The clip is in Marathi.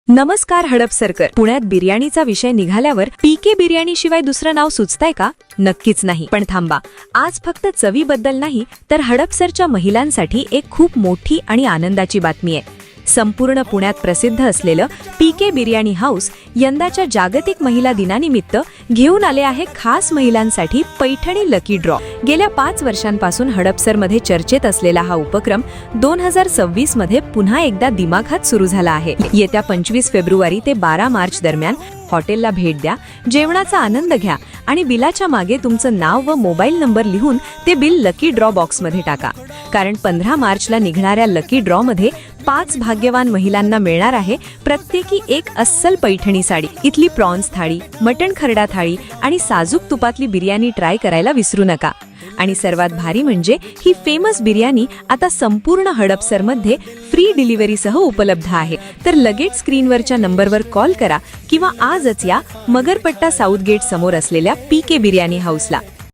नमस्कार हडपसरकर. पुण्यात बिर्याणीचा विषय निघाल्यावर पीके बिर्याणी शिवाय दुसरं नाव सुचतंय का? नक्कीच नाही. पण थांबा, आज फक्त चवीबद्दल नाही तर हडपसरच्या महिलांसाठी एक खूप मोठी आणि आनंदाची बातमी आहे. संपूर्ण पुण्यात प्रसिद्ध असलेलं पीके बिर्याणी हाऊस यंदाच्या जागतिक महिला दिनानिमित्त घेऊन आले आहे खास महिलांसाठी पैठणी लकी ड्रॉ. गेल्या 5 वर्षांपासून हडपसरमध्ये चर्चेत असलेला हा उपक्रम 2026 मध्ये पुन्हा एकदा दिमाखात सुरू झाला आहे. येत्या 25 फेब्रुवारी ते 12 मार्च दरम्यान हॉटेलला भेट द्या, जेवणाचा आनंद घ्या आणि बिलाच्या मागे तुमचं नाव व मोबाईल नंबर लिहून ते बिल लकी ड्रॉ बॉक्समध्ये टाका. कारण 15 मार्चला निघणाऱ्या लकी ड्रॉ मध्ये 5 भाग्यवान महिलांना मिळणार आहे प्रत्येकी एक अस्सल पैठणी साडी. इथली प्रॉन्स थाळी, मटण खरडा थाळी आणि साजूक तुपातली बिर्याणी ट्राय करायला विसरू नका. आणि सर्वात भारी म्हणजे ही फेमस बिर्याणी आता संपूर्ण हडपसरमध्ये फ्री डिलिव्हरीसह उपलब्ध आहे. तर लगेच स्क्रीनवरच्या नंबरवर कॉल करा किंवा आजच या मगरपट्टा साऊथ गेट समोर असलेल्या पीके बिर्याणी हाऊसला.